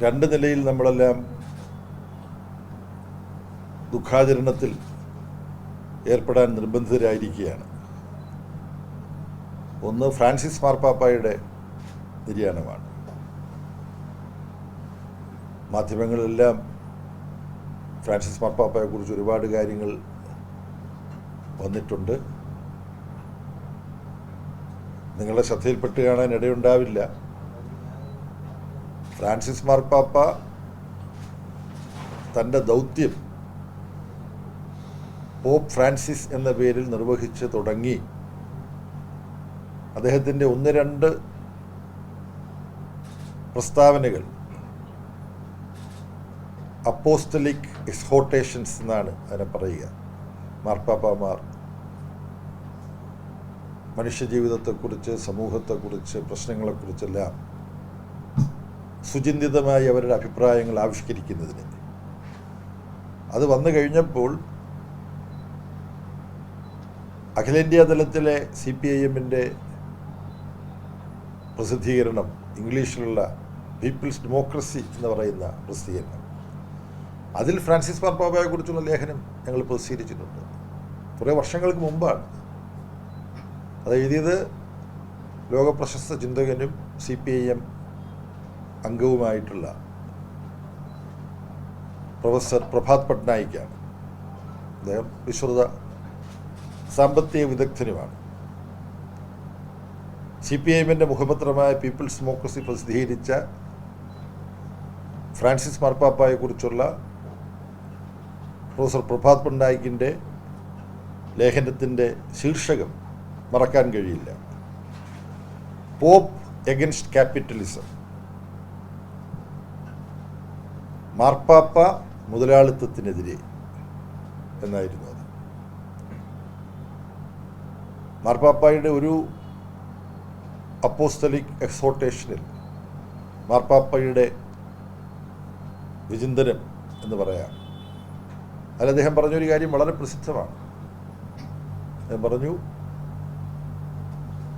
രണ്ട് നിലയിൽ നമ്മളെല്ലാം ദുഃഖാചരണത്തിൽ ഏർപ്പെടാൻ നിർബന്ധിതരായിരിക്കുകയാണ്. ഒന്ന് ഫ്രാൻസിസ് മാർപ്പാപ്പായുടെ നിര്യാണമാണ്. മാധ്യമങ്ങളിലെല്ലാം ഫ്രാൻസിസ് മാർപ്പാപ്പയെക്കുറിച്ച് ഒരുപാട് കാര്യങ്ങൾ വന്നിട്ടുണ്ട്. നിങ്ങളുടെ ശ്രദ്ധയിൽപ്പെട്ട് കാണാൻ ഇടയുണ്ടാവില്ല. ഫ്രാൻസിസ് മാർപ്പാപ്പ തൻ്റെ ദൗത്യം പോപ്പ് ഫ്രാൻസിസ് എന്ന പേരിൽ നിർവഹിച്ച് തുടങ്ങി. അദ്ദേഹത്തിൻ്റെ ഒന്ന് രണ്ട് പ്രസ്താവനകൾ അപ്പോസ്റ്റലിക് എക്സ്ഹോർട്ടേഷൻസ് എന്നാണ് അതിനെ പറയുക. മാർപ്പാപ്പമാർ മനുഷ്യജീവിതത്തെക്കുറിച്ച്, സമൂഹത്തെക്കുറിച്ച്, പ്രശ്നങ്ങളെക്കുറിച്ചെല്ലാം സുചിന്തിതമായി അവരുടെ അഭിപ്രായങ്ങൾ ആവിഷ്കരിക്കുന്നതിന്. അത് വന്നു കഴിഞ്ഞപ്പോൾ അഖിലേന്ത്യാ തലത്തിലെ CPIM-ൻ്റെ പ്രസിദ്ധീകരണം, ഇംഗ്ലീഷിലുള്ള പീപ്പിൾസ് ഡെമോക്രസി എന്ന് പറയുന്ന പ്രസിദ്ധീകരണം, അതിൽ ഫ്രാൻസിസ് മാർപ്പാപ്പയെക്കുറിച്ചുള്ള ലേഖനം ഞങ്ങൾ പ്രസിദ്ധീകരിച്ചിട്ടുണ്ട്. കുറേ വർഷങ്ങൾക്ക് മുമ്പാണ് അത് എഴുതിയത്. ലോകപ്രശസ്ത ചിന്തകനും CPIM അംഗവുമായിട്ടുള്ള പ്രൊഫസർ പ്രഭാത് പട്നായിക്കാണ്. അദ്ദേഹം വിശ്രുത സാമ്പത്തിക വിദഗ്ധനുമാണ്. CPIM-ൻ്റെ മുഖപത്രമായ പീപ്പിൾസ് ഡെമോക്രസി പ്രസിദ്ധീകരിച്ച ഫ്രാൻസിസ് മാർപ്പാപ്പയെക്കുറിച്ചുള്ള പ്രൊഫസർ പ്രഭാത് പട്നായിക്കിൻ്റെ ലേഖനത്തിൻ്റെ ശീർഷകം മറക്കാൻ കഴിയില്ല. പോപ്പ് എഗൻസ്റ്റ് ക്യാപിറ്റലിസം, മാർപ്പാപ്പ മുതലാളിത്തത്തിനെതിരെ എന്നായിരുന്നു അത്. മാർപ്പാപ്പയുടെ ഒരു അപ്പോസ്തലിക് എക്സോർട്ടേഷനിൽ മാർപ്പാപ്പയുടെ വിചിന്തനം എന്ന് പറയാം. അതിൽ അദ്ദേഹം പറഞ്ഞൊരു കാര്യം വളരെ പ്രസിദ്ധമാണ്. അദ്ദേഹം പറഞ്ഞു,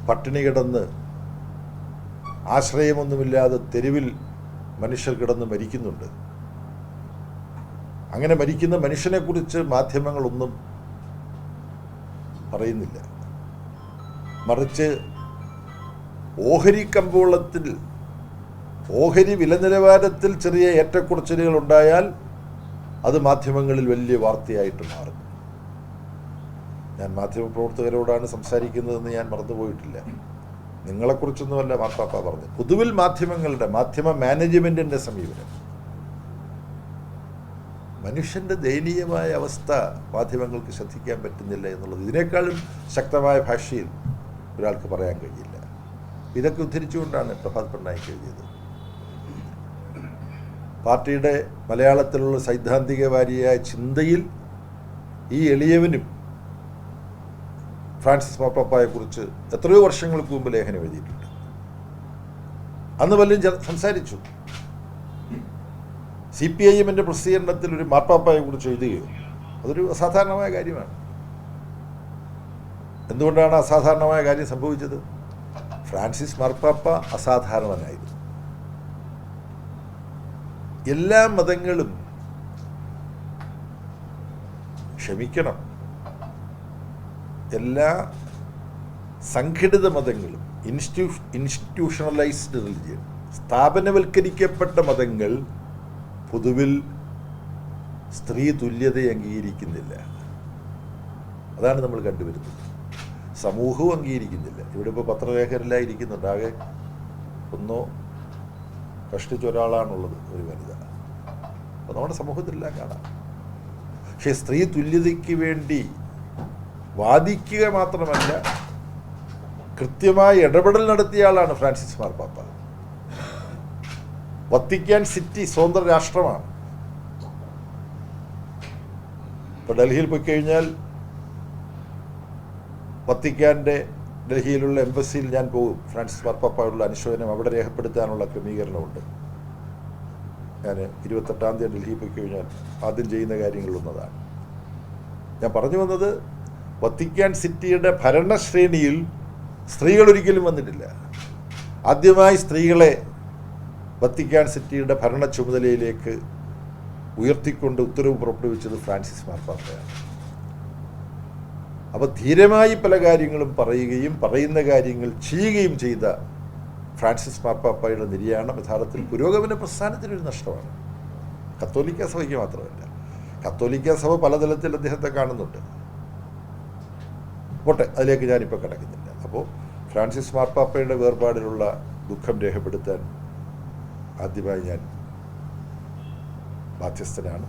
പട്ടിണി കിടന്ന് ആശ്രയമൊന്നുമില്ലാതെ തെരുവിൽ മനുഷ്യർ കിടന്ന് മരിക്കുന്നുണ്ട്. അങ്ങനെ മരിക്കുന്ന മനുഷ്യനെക്കുറിച്ച് മാധ്യമങ്ങളൊന്നും പറയുന്നില്ല. മറിച്ച് ഓഹരി കമ്പോളത്തിൽ, ഓഹരി വില നിലവാരത്തിൽ ചെറിയ ഏറ്റക്കുറച്ചിലുകൾ ഉണ്ടായാൽ അത് മാധ്യമങ്ങളിൽ വലിയ വാർത്തയായിട്ട് മാറും. ഞാൻ മാധ്യമപ്രവർത്തകരോടാണ് സംസാരിക്കുന്നതെന്ന് ഞാൻ മറന്നുപോയിട്ടില്ല. നിങ്ങളെക്കുറിച്ചൊന്നുമല്ല മാർപ്പാപ്പ പറഞ്ഞു. പൊതുവിൽ മാധ്യമ മാനേജ്മെൻറ്റിൻ്റെ സമീപനം, മനുഷ്യൻ്റെ ദയനീയമായ അവസ്ഥ മാധ്യമങ്ങൾക്ക് ശ്രദ്ധിക്കാൻ പറ്റുന്നില്ല എന്നുള്ളത് ഇതിനേക്കാളും ശക്തമായ ഭാഷയിൽ ഒരാൾക്ക് പറയാൻ കഴിയില്ല. ഇതൊക്കെ ഉദ്ധരിച്ചുകൊണ്ടാണ് പ്രഭാത് പട്നായിക്ക് എഴുതിയത്. പാർട്ടിയുടെ മലയാളത്തിലുള്ള സൈദ്ധാന്തികവാരിയായ ചിന്തയിൽ ഈ എളിയവനും ഫ്രാൻസിസ് മാർപ്പാപ്പയെക്കുറിച്ച് എത്രയോ വർഷങ്ങൾക്ക് മുമ്പ് ലേഖനം എഴുതിയിട്ടുണ്ട്. അന്ന് വല്ലതും സംസാരിച്ചു. CPIM-ൻ്റെ പ്രസിദ്ധീകരണത്തിൽ ഒരു മാർപ്പാപ്പയെക്കുറിച്ച് എഴുതുകയോ അതൊരു അസാധാരണമായ കാര്യമാണ്. എന്തുകൊണ്ടാണ് അസാധാരണമായ കാര്യം സംഭവിച്ചത്? ഫ്രാൻസിസ് മാർപ്പാപ്പ അസാധാരണനായിരുന്നു. എല്ലാ മതങ്ങളും, ക്ഷമിക്കണം, എല്ലാ സംഘടിത മതങ്ങളും, ഇൻസ്റ്റിറ്റ്യൂഷണലൈസ്ഡ് റിലിജിയൻ, സ്ഥാപനവൽക്കരിക്കപ്പെട്ട മതങ്ങൾ പൊതുവിൽ സ്ത്രീ തുല്യതയെ അംഗീകരിക്കുന്നില്ല. അതാണ് നമ്മൾ കണ്ടുവരുന്നത്. സമൂഹവും അംഗീകരിക്കുന്നില്ല. ഇവിടെ ഇപ്പോൾ പത്രലേഖകരെല്ലാം ഇരിക്കുന്നുണ്ട്. ആകെ ഒന്നോ കഷ്ടിച്ച ഒരാളാണുള്ളത്, ഒരു വനിത. അപ്പോൾ നമ്മുടെ സമൂഹത്തിലെല്ലാം കാണാം. പക്ഷേ സ്ത്രീ തുല്യതയ്ക്ക് വേണ്ടി വാദിക്കുക മാത്രമല്ല, കൃത്യമായ ഇടപെടൽ നടത്തിയ ആളാണ് ഫ്രാൻസിസ് മാർപ്പാപ്പ. വത്തിക്കാൻ സിറ്റി സ്വതന്ത്ര രാഷ്ട്രമാണ്. ഇപ്പോൾ ഡൽഹിയിൽ പോയി കഴിഞ്ഞാൽ വത്തിക്കാൻ്റെ ഡൽഹിയിലുള്ള എംബസിയിൽ ഞാൻ പോകും. ഫ്രാൻസിസ് മാർപ്പാപ്പയോടുള്ള അനുശോചനം അവിടെ രേഖപ്പെടുത്താനുള്ള ക്രമീകരണമുണ്ട്. ഞാൻ 28-ാം തീയതി ഡൽഹിയിൽ പോയി കഴിഞ്ഞാൽ ആദ്യം ചെയ്യുന്ന കാര്യങ്ങളിലൊന്നതാണ്. ഞാൻ പറഞ്ഞു വന്നത്, വത്തിക്കാൻ സിറ്റിയുടെ ഭരണശ്രേണിയിൽ സ്ത്രീകൾ ഒരിക്കലും വന്നിട്ടില്ല. ആദ്യമായി സ്ത്രീകളെ വത്തിക്കാൻ സിറ്റിയുടെ ഭരണ ചുമതലയിലേക്ക് ഉയർത്തിക്കൊണ്ട് ഉത്തരവ് പുറപ്പെടുവിച്ചത് ഫ്രാൻസിസ് മാർപ്പാപ്പയാണ്. അപ്പോൾ ധീരമായി പല കാര്യങ്ങളും പറയുകയും പറയുന്ന കാര്യങ്ങൾ ചെയ്യുകയും ചെയ്ത ഫ്രാൻസിസ് മാർപ്പാപ്പയുടെ നിര്യാണം യഥാർത്ഥത്തിൽ പുരോഗമന പ്രസ്ഥാനത്തിനൊരു നഷ്ടമാണ്. കത്തോലിക്ക സഭയ്ക്ക് മാത്രമല്ല, കത്തോലിക്ക സഭ പലതലത്തിൽ അദ്ദേഹത്തെ കാണുന്നുണ്ട്. പോട്ടെ, അതിലേക്ക് ഞാനിപ്പോൾ കിടക്കുന്നില്ല. അപ്പോൾ ഫ്രാൻസിസ് മാർപ്പാപ്പയുടെ വേർപാടിലുള്ള ദുഃഖം രേഖപ്പെടുത്താൻ ആദ്യമായി ഞാൻ ബാധ്യസ്ഥനാണ്.